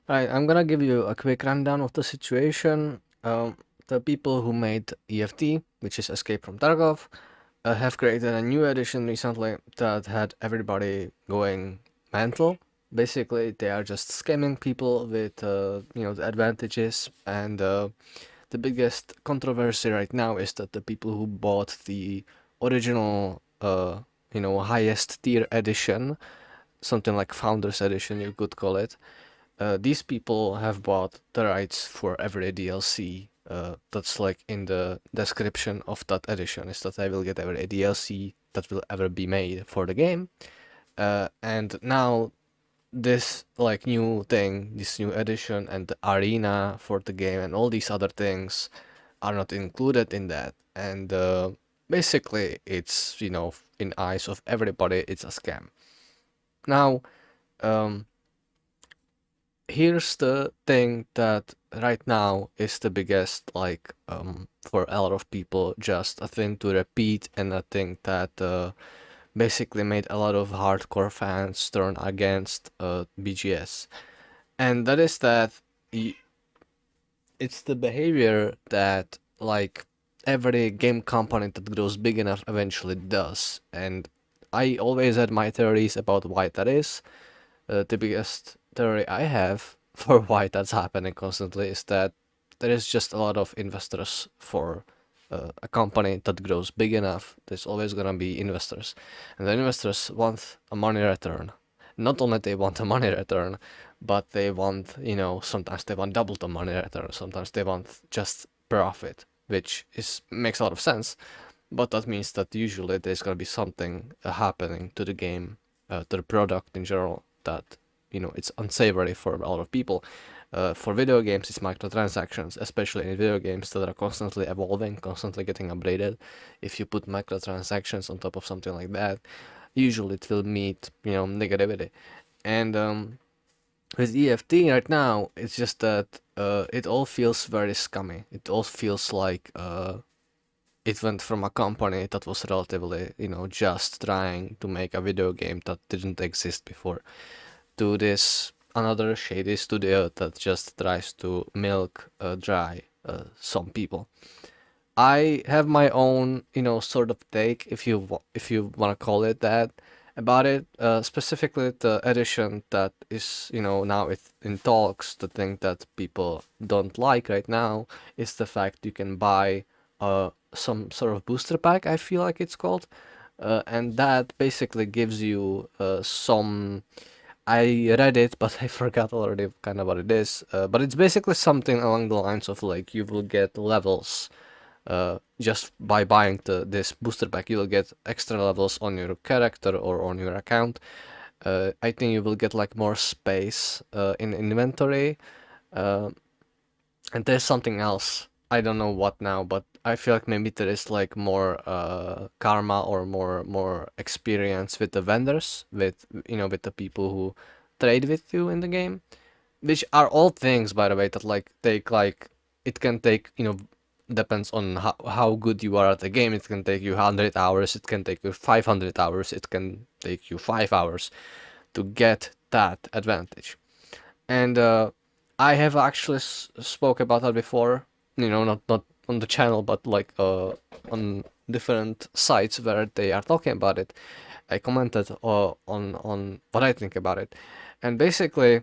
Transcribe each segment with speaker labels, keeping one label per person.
Speaker 1: Right, I'm gonna give you a quick rundown of the situation. The people who made EFT, which is Escape from Tarkov, have created a new edition recently that had everybody going mental. Basically, they are just scamming people with, the advantages, and the biggest controversy right now is that the people who bought the original, highest tier edition, something like Founders Edition, you could call it, these people have bought the rights for every DLC. That's like in the description of that edition, is that they will get every DLC that will ever be made for the game. And now this like new thing, this new edition and the arena for the game and all these other things are not included in that. And basically, it's, in eyes of everybody, it's a scam. Now, um, here's the thing that right now is the biggest, like, for a lot of people, just a thing to repeat, and a thing that basically made a lot of hardcore fans turn against BGS. And that is that it's the behavior that, like, every game company that grows big enough eventually does. And I always had my theories about why that is. The biggest theory I have for why that's happening constantly is that there is just a lot of investors for a company that grows big enough. There's always gonna be investors, and the investors want a money return. Not only they want a money return, but they want, sometimes they want double the money return. Sometimes they want just profit, which is makes a lot of sense. But that means that usually there's gonna be something happening to the game, to the product in general, that it's unsavory for a lot of people. For video games, it's microtransactions, especially in video games that are constantly evolving, constantly getting upgraded. If you put microtransactions on top of something like that, usually it will meet, negativity. And with EFT right now, it's just that it all feels very scummy. It all feels like it went from a company that was relatively, just trying to make a video game that didn't exist before, to this another shady studio that just tries to milk dry some people. I have my own, sort of take, if you want to call it that, about it. Specifically, the edition that is, now it's in talks. The thing that people don't like right now is the fact you can buy some sort of booster pack, I feel like it's called, and that basically gives you some. I read it, but I forgot already kind of what it is. But it's basically something along the lines of, like, you will get levels just by buying this booster pack. You will get extra levels on your character or on your account. I think you will get like more space in inventory. Uh, and there's something else. I don't know what now, but I feel like maybe there is like more karma or more experience with the vendors, with with the people who trade with you in the game, which are all things, by the way, that like take like it can take, depends on how good you are at the game. It can take you 100 hours, it can take you 500 hours, it can take you 5 hours to get that advantage. And I have actually spoke about that before, not on the channel, but like on different sites where they are talking about it. I commented on what I think about it, and basically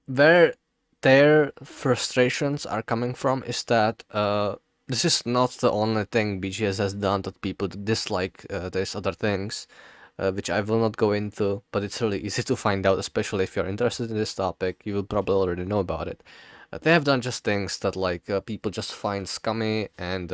Speaker 1: where their frustrations are coming from is that this is not the only thing BGS has done that people dislike. There's other things which I will not go into, but it's really easy to find out, especially if you're interested in this topic. You will probably already know about it. They have done just things that like people just find scummy, and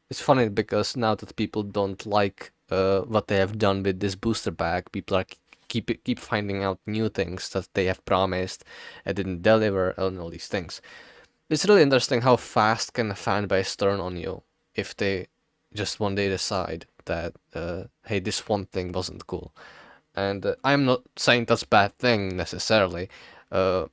Speaker 1: it's funny because now that people don't like what they have done with this booster pack, people are keep finding out new things that they have promised and didn't deliver, and all these things. It's really interesting how fast can a fan base turn on you if they just one day decide that hey, this one thing wasn't cool. And I'm not saying that's a bad thing necessarily. Uh,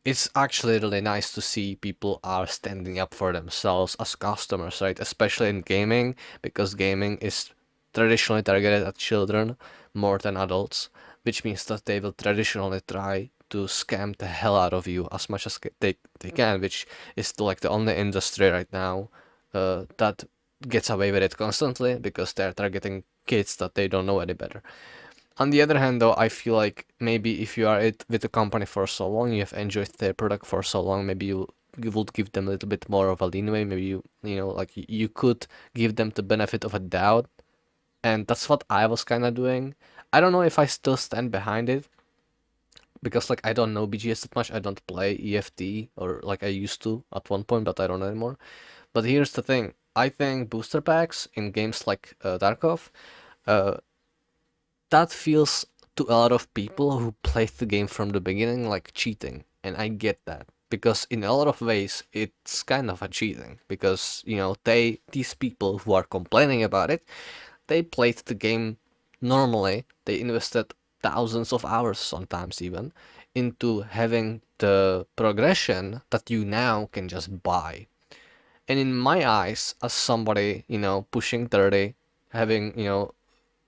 Speaker 1: it's actually really nice to see people are standing up for themselves as customers, right? Especially in gaming, because gaming is traditionally targeted at children more than adults, which means that they will traditionally try to scam the hell out of you as much as they can, which is like the only industry right now that gets away with it constantly because they're targeting kids that they don't know any better. On the other hand, though, I feel like maybe if you are with the company for so long, you have enjoyed their product for so long, maybe you would give them a little bit more of a leeway. Maybe you know, like you could give them the benefit of a doubt, and that's what I was kind of doing. I don't know if I still stand behind it because like I don't know BGS that much. I don't play EFT or like I used to at one point, but I don't anymore. But here's the thing: I think booster packs in games like Tarkov, uh, that feels to a lot of people who played the game from the beginning like cheating, and I get that because in a lot of ways it's kind of a cheating because you know these people who are complaining about it, they played the game normally. They invested thousands of hours sometimes even into having the progression that you now can just buy. And in my eyes, as somebody, you know, pushing 30, having, you know,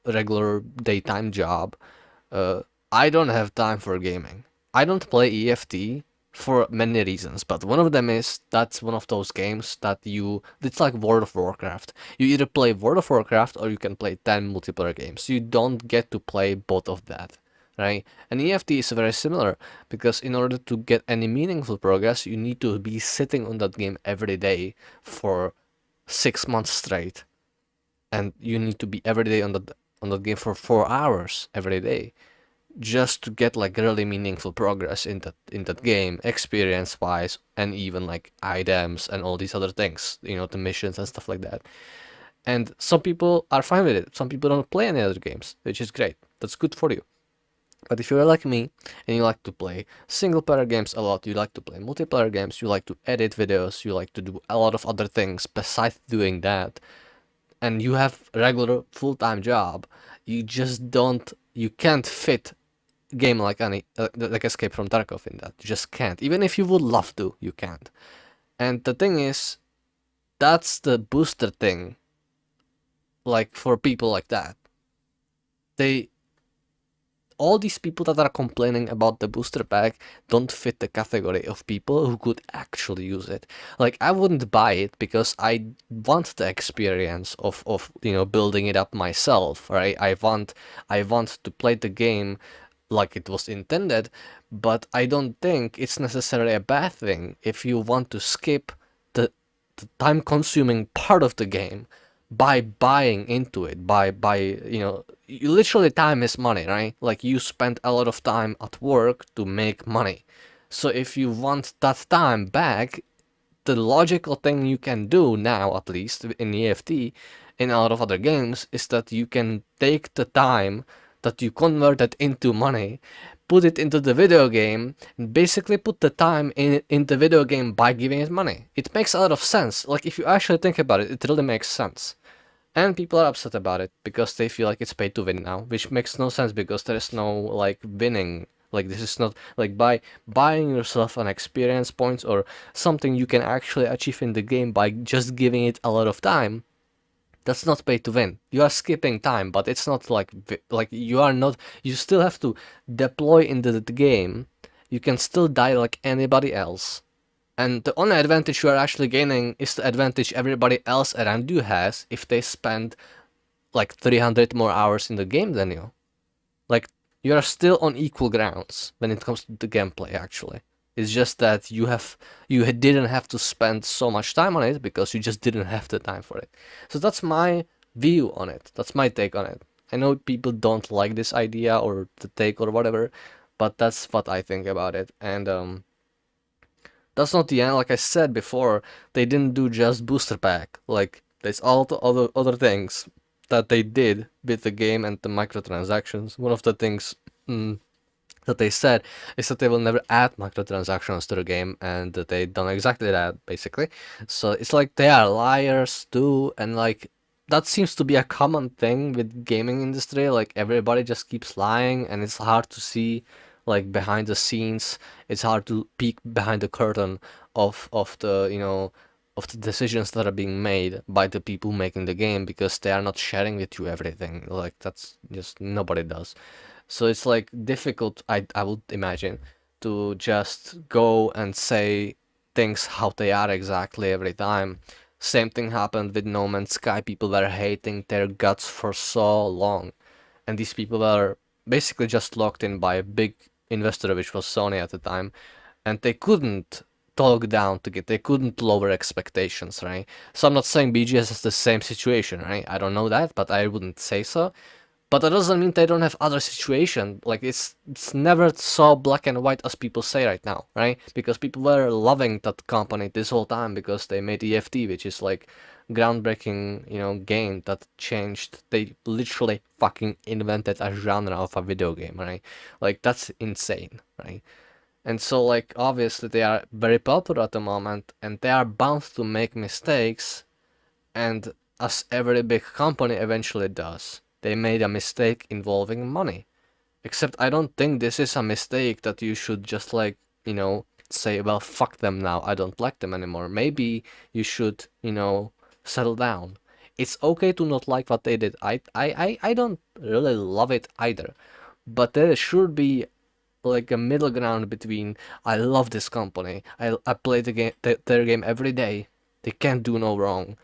Speaker 1: a regular daytime job, uh, I don't have time for gaming. I don't play EFT for many reasons, but one of them is that's one of those games that it's like World of Warcraft. You either play World of Warcraft or you can play 10 multiplayer games. You don't get to play both of that, right? And EFT is very similar because in order to get any meaningful progress, you need to be sitting on that game every day for 6 months straight, and you need to be every day on that game for 4 hours every day just to get like really meaningful progress in that game, experience wise, and even like items and all these other things, you know, the missions and stuff like that. And some people are fine with it. Some people don't play any other games, which is great. That's good for you. But if you're like me and you like to play single player games a lot, you like to play multiplayer games, you like to edit videos, you like to do a lot of other things besides doing that, and you have a regular full-time job, you can't fit game like like Escape from Tarkov in that. You just can't. Even if you would love to, you can't. And the thing is, that's the booster thing. Like for people like that, they all these people that are complaining about the booster pack don't fit the category of people who could actually use it. Like I wouldn't buy it because I want the experience of you know building it up myself, right? I want to play the game like it was intended, but I don't think it's necessarily a bad thing if you want to skip the, the time consuming part of the game by buying into it, by you know, literally time is money, right? Like you spend a lot of time at work to make money. So if you want that time back, the logical thing you can do now, at least in EFT, in a lot of other games, is that you can take the time that you converted into money, put it into the video game, and basically put the time in the video game by giving it money. It makes a lot of sense. Like if you actually think about it, it really makes sense. And people are upset about it because they feel like it's pay to win now, which makes no sense because there is no like winning. Like this is not like by buying yourself an experience points or something you can actually achieve in the game by just giving it a lot of time. That's not pay to win. You are skipping time, but it's not like you are not. You still have to deploy into the game. You can still die like anybody else. And the only advantage you are actually gaining is the advantage everybody else around you has if they spend like 300 more hours in the game than you. Like, you are still on equal grounds when it comes to the gameplay, actually. It's just that you didn't have to spend so much time on it because you just didn't have the time for it. So that's my view on it. That's my take on it. I know people don't like this idea or the take or whatever, but that's what I think about it. And that's not the end. Like I said before, they didn't do just booster pack. Like there's all the other things that they did with the game and the microtransactions. One of the things that they said is that they will never add microtransactions to the game, and that they done exactly that basically. So it's like they are liars too, and like that seems to be a common thing with gaming industry. Like everybody just keeps lying, and it's hard to see like behind the scenes. It's hard to peek behind the curtain of the you know of the decisions that are being made by the people making the game because they are not sharing with you everything. Like that's just nobody does. So it's like difficult, I would imagine, to just go and say things how they are exactly every time. Same thing happened with No Man's Sky. People were hating their guts for so long, and these people were basically just locked in by a big investor, which was Sony at the time, and they couldn't talk down to get, they couldn't lower expectations, right? So I'm not saying BGS is the same situation, right? I don't know that, but I wouldn't say so. But that doesn't mean they don't have other situation. Like it's never so black and white as people say right now, right? Because people were loving that company this whole time because they made EFT, which is like groundbreaking, game that changed. They literally fucking invented a genre of a video game, right? Like that's insane, right? And so like obviously they are very popular at the moment and they are bound to make mistakes, and as every big company eventually does, they made a mistake involving money. Except I don't think this is a mistake that you should just like, say, well, fuck them now, I don't like them anymore. Maybe you should, settle down. It's okay to not like what they did. I don't really love it either. But there should be like a middle ground between I love this company, I play the game, their game every day, they can't do no wrong,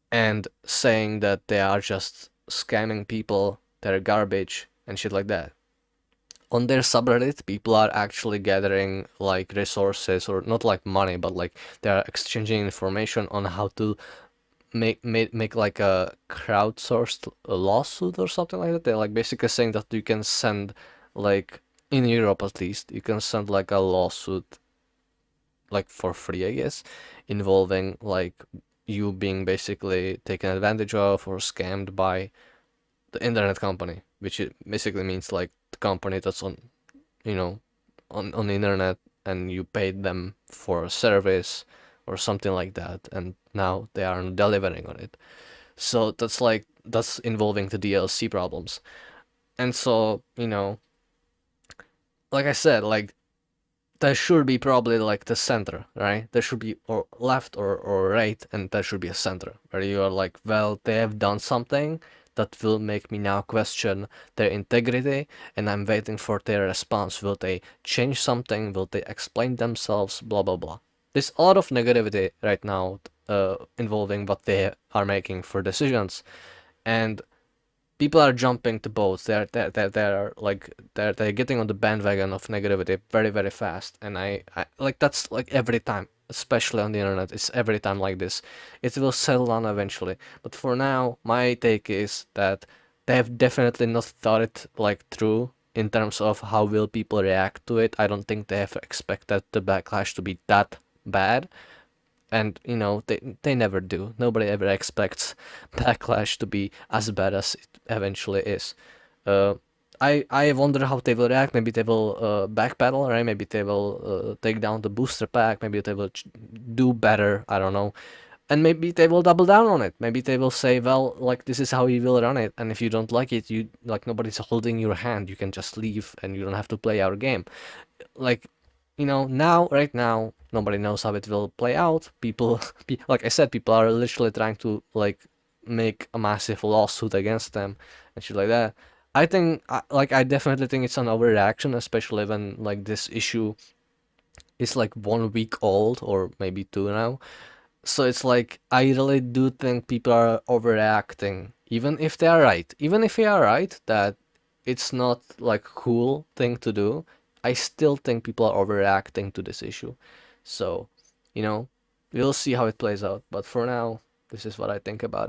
Speaker 1: and saying that they are just scamming people, they're garbage and shit like that. On their subreddit, people are actually gathering like resources, or not like money, but like they're exchanging information on how to make like a crowdsourced lawsuit or something like that. They're like basically saying that you can send, like in Europe at least, you can send like a lawsuit like for free, I guess, involving like you being basically taken advantage of or scammed by the internet company, which it basically means like the company that's on, on the internet, and you paid them for a service or something like that, and now they aren't delivering on it. So that's involving the DLC problems. And so, like I said, like there should be probably like the center, right? There should be or left or right, and there should be a center where you are like, well, they have done something that will make me now question their integrity, and I'm waiting for their response. Will they change something? Will they explain themselves? Blah blah blah. There's a lot of negativity right now involving what they are making for decisions, and people are jumping to boats. They're like they're getting on the bandwagon of negativity very very fast, and I like that's like every time, especially on the internet. It's every time like this. It will settle down eventually, but for now, my take is that they have definitely not thought it like through in terms of how will people react to it. I don't think they have expected the backlash to be that bad, and they never do. Nobody ever expects backlash to be as bad as it eventually is. uh, I wonder how they will react. Maybe they will backpedal, right? Maybe they will take down the booster pack. Maybe they will do better, I don't know. And maybe they will double down on it. Maybe they will say, well, like this is how we will run it, and if you don't like it, you like nobody's holding your hand, you can just leave and you don't have to play our game. Like, now, right now, nobody knows how it will play out. People, like I said, people are literally trying to like make a massive lawsuit against them and shit like that. I think, I definitely think it's an overreaction, especially when like this issue is like 1 week old or maybe two now. So it's like I really do think people are overreacting, even if they are right. Even if they are right that it's not like cool thing to do, I still think people are overreacting to this issue. So, you know, we'll see how it plays out. But for now, this is what I think about it.